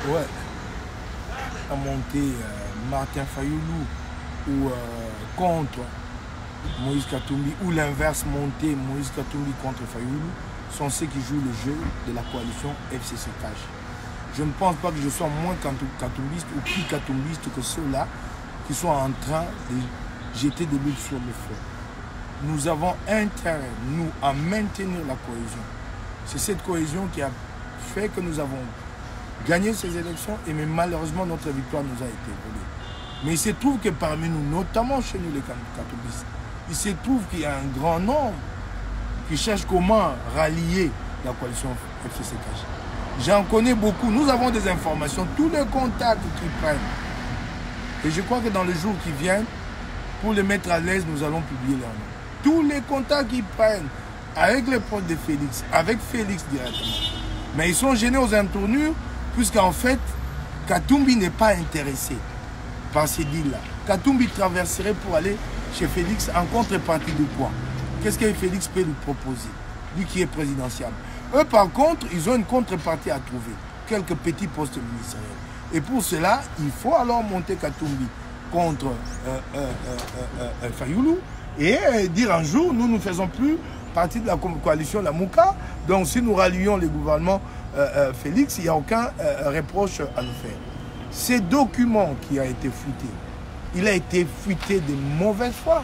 Ouais. À monter Martin Fayoulou ou contre Moïse Katumbi, ou l'inverse, monter Moïse Katumbi contre Fayoulou, sont ceux qui jouent le jeu de la coalition FCC Cash. Je ne pense pas que je sois moins katumbiste ou plus katumbiste que ceux-là qui sont en train de jeter de l'huile sur le feu. Nous avons intérêt, nous, à maintenir la cohésion. C'est cette cohésion qui a fait que nous avons gagné ces élections, et mais malheureusement notre victoire nous a été volée. Mais il se trouve que parmi nous, notamment chez nous les katumbistes, il se trouve qu'il y a un grand nombre qui cherchent comment rallier la coalition FCC Cash. J'en connais beaucoup, nous avons des informations, tous les contacts qu'ils prennent. Et je crois que dans les jours qui viennent, pour les mettre à l'aise, nous allons publier leur nom. Tous les contacts qu'ils prennent avec les proches de Félix, avec Félix directement. Mais ils sont gênés aux entournures, puisqu'en fait, Katumbi n'est pas intéressé par ces deals-là. Katumbi traverserait pour aller chez Félix en contrepartie de quoi? Qu'est-ce que Félix peut lui proposer? Lui qui est présidentiable. Eux, par contre, ils ont une contrepartie à trouver. Quelques petits postes ministériels. Et pour cela, il faut alors monter Katumbi contre Fayoulou et dire un jour, nous ne faisons plus partie de la coalition Lamouka. Donc si nous rallions les gouvernements Félix, il n'y a aucun reproche à nous faire. Ces documents qui a été fuité, il a été fuité de mauvaise foi.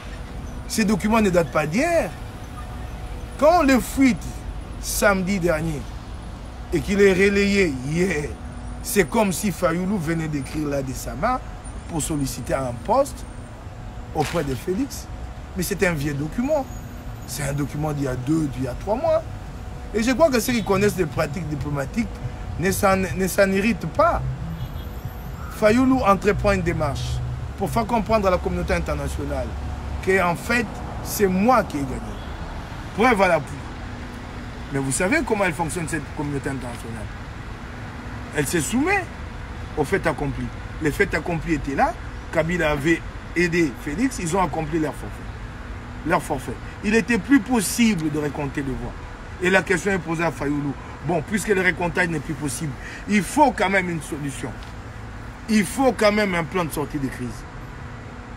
Ces documents ne datent pas d'hier. Quand on les fuite samedi dernier et qu'il est relayé hier, c'est comme si Fayoulou venait d'écrire là de sa main pour solliciter un poste auprès de Félix. Mais c'est un vieux document. C'est un document d'il y a 2, d'il y a 3 mois. Et je crois que ceux qui connaissent les pratiques diplomatiques ne s'en irritent pas. Fayoulou entreprend une démarche pour faire comprendre à la communauté internationale qu'en fait, c'est moi qui ai gagné. Preuve à l'appui. Mais vous savez comment elle fonctionne, cette communauté internationale? Elle se soumet aux faits accomplis. Les faits accomplis étaient là. Kabila avait aidé Félix. Ils ont accompli leur forfait. Leur forfait. Il n'était plus possible de récompter les voix. Et la question est posée à Fayoulou. Bon, puisque le récomptage n'est plus possible, il faut quand même une solution. Il faut quand même un plan de sortie de crise.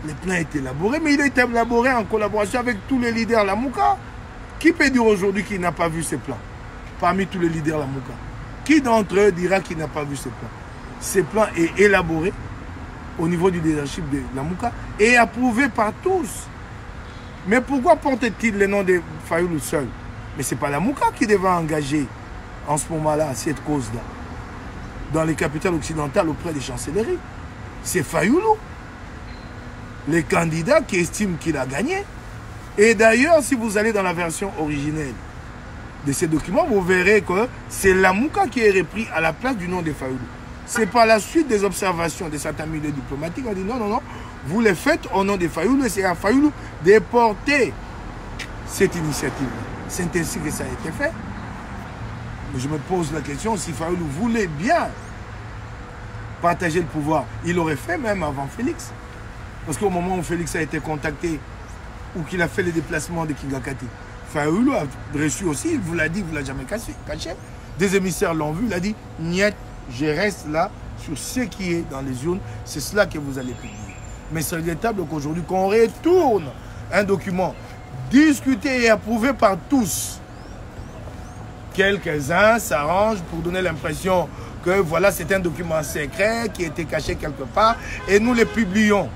Le plan est élaboré, mais il est élaboré en collaboration avec tous les leaders Lamouka. Qui peut dire aujourd'hui qu'il n'a pas vu ces plans? Parmi tous les leaders Lamouka. Qui d'entre eux dira qu'il n'a pas vu ces plans? Ces plans est élaboré au niveau du leadership de Lamouka et approuvé par tous. Mais pourquoi porte-t-il le nom de Fayoulou seul? Mais ce n'est pas Lamouka qui devait engager en ce moment-là cette cause-là dans les capitales occidentales auprès des chancelleries. C'est Fayoulou, le candidat qui estime qu'il a gagné. Et d'ailleurs, si vous allez dans la version originelle de ces documents, vous verrez que c'est Lamouka qui est repris à la place du nom de Fayoulou. C'est par la suite des observations de certains milieux diplomatiques. On dit non, non, non, vous le faites au nom de Fayoulou et c'est à Fayoulou de porter cette initiative. C'est ainsi que ça a été fait. Mais je me pose la question, si Fayoulou voulait bien partager le pouvoir, il l'aurait fait même avant Félix. Parce qu'au moment où Félix a été contacté ou qu'il a fait les déplacements de Kingakati, Fayoulou a reçu aussi, il vous l'a dit, il ne vous l'a jamais caché. Des émissaires l'ont vu, il a dit, niet, je reste là sur ce qui est dans les urnes, c'est cela que vous allez publier. Mais c'est regrettable qu'aujourd'hui, qu'on retourne un document discuté et approuvé par tous, quelques-uns s'arrangent pour donner l'impression que voilà, c'est un document secret qui a été caché quelque part et nous le publions.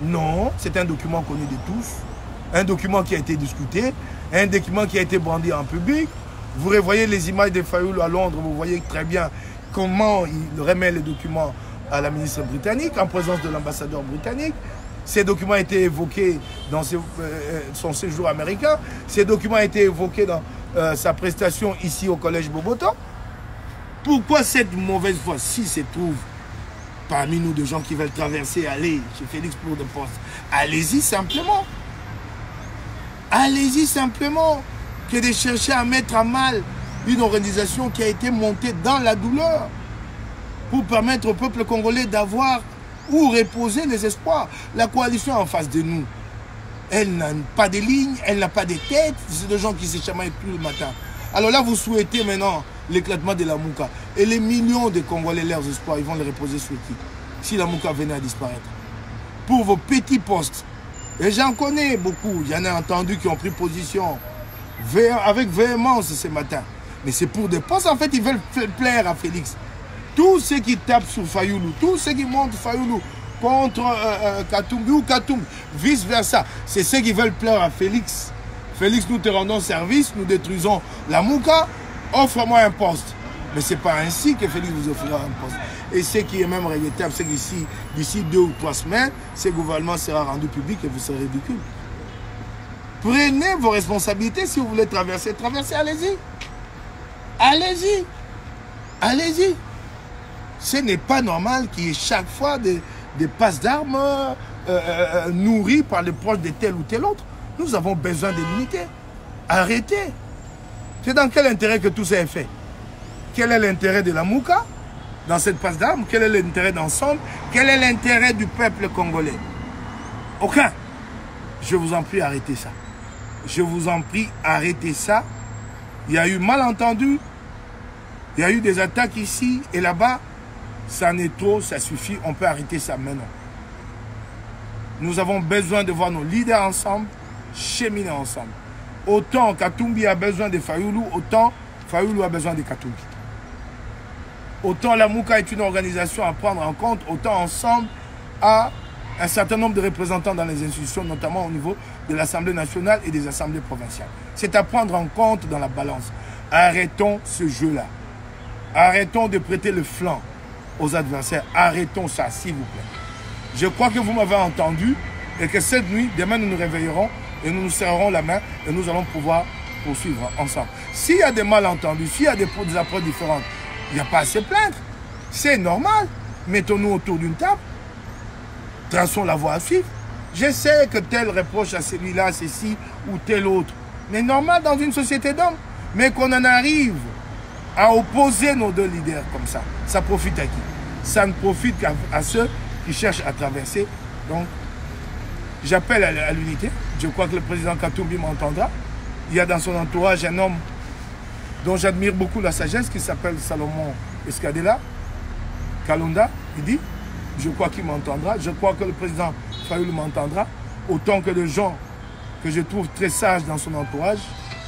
Non, c'est un document connu de tous, un document qui a été discuté, un document qui a été brandi en public. Vous revoyez les images de Fayoulou à Londres, vous voyez très bien comment il remet les documents à la ministre britannique en présence de l'ambassadeur britannique. Ces documents ont été évoqués dans son séjour américain. Ces documents ont été évoqués dans sa prestation ici au collège Boboto. Pourquoi cette mauvaise foi, si se trouve parmi nous des gens qui veulent traverser, aller chez Félix pour des postes? Allez-y simplement. Allez-y simplement. Que de chercher à mettre à mal une organisation qui a été montée dans la douleur pour permettre au peuple congolais d'avoir où reposer les espoirs. La coalition en face de nous, elle n'a pas de ligne, elle n'a pas de tête, c'est des gens qui se chamaillent tout le matin. Alors là, vous souhaitez maintenant l'éclatement de la Mouka. Et les millions de Congolais, leurs espoirs, ils vont les reposer sur qui? Si la Mouka venait à disparaître. Pour vos petits postes. Et j'en connais beaucoup. Il y en a entendu qui ont pris position avec véhémence ce matin. Mais c'est pour des postes, en fait, ils veulent plaire à Félix. Tous ceux qui tapent sur Fayoulou, tous ceux qui montent Fayoulou contre Katumbi ou Katumbi, vice-versa, c'est ceux qui veulent plaire à Félix. Félix, nous te rendons service, nous détruisons la Mouka, offre-moi un poste. Mais ce n'est pas ainsi que Félix vous offrira un poste. Et ce qui est même regrettable, c'est qu'ici, d'ici 2 ou 3 semaines, ce gouvernement sera rendu public et vous serez ridicule. Prenez vos responsabilités si vous voulez traverser. Traversez, allez-y. Allez-y. Allez-y. Ce n'est pas normal qu'il y ait chaque fois des passes d'armes nourries par les proches de tel ou tel autre. Nous avons besoin de l'unité. Arrêtez. C'est dans quel intérêt que tout ça est fait? Quel est l'intérêt de la Mouka dans cette passe d'armes? Quel est l'intérêt d'ensemble? Quel est l'intérêt du peuple congolais? Aucun. Je vous en prie, arrêtez ça. Je vous en prie, arrêtez ça. Il y a eu malentendu. Il y a eu des attaques ici et là-bas. Ça n'est trop, ça suffit. On peut arrêter ça maintenant. Nous avons besoin de voir nos leaders ensemble, cheminer ensemble. Autant Katumbi a besoin de Fayoulou, autant Fayoulou a besoin de Katumbi. Autant la Mouka est une organisation à prendre en compte, autant ensemble a un certain nombre de représentants dans les institutions, notamment au niveau de l'Assemblée nationale et des assemblées provinciales. C'est à prendre en compte dans la balance. Arrêtons ce jeu-là. Arrêtons de prêter le flanc aux adversaires. Arrêtons ça, s'il vous plaît. Je crois que vous m'avez entendu et que cette nuit, demain, nous nous réveillerons et nous nous serrerons la main et nous allons pouvoir poursuivre ensemble. S'il y a des malentendus, s'il y a des approches différentes, il n'y a pas à se plaindre. C'est normal. Mettons-nous autour d'une table. Traçons la voie à suivre. Je sais que tel reproche à celui-là, ceci ou tel autre. Mais normal dans une société d'hommes. Mais qu'on en arrive à opposer nos 2 leaders comme ça, ça profite à qui? Ça ne profite qu'à ceux qui cherchent à traverser. Donc, j'appelle à l'unité. Je crois que le président Katumbi m'entendra. Il y a dans son entourage un homme dont j'admire beaucoup la sagesse qui s'appelle Salomon Escadela, Kalonda, il dit. Je crois qu'il m'entendra. Je crois que le président Fayoulou m'entendra. Autant que les gens que je trouve très sages dans son entourage,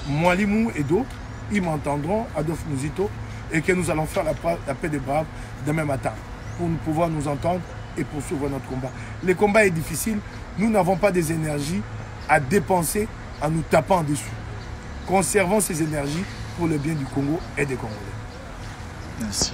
Moualimou et d'autres, ils m'entendront, Adolphe Mouzito, et que nous allons faire la paix des braves demain matin pour pouvoir nous entendre et poursuivre notre combat. Le combat est difficile. Nous n'avons pas des énergies à dépenser en nous tapant dessus. Conservons ces énergies pour le bien du Congo et des Congolais. Merci.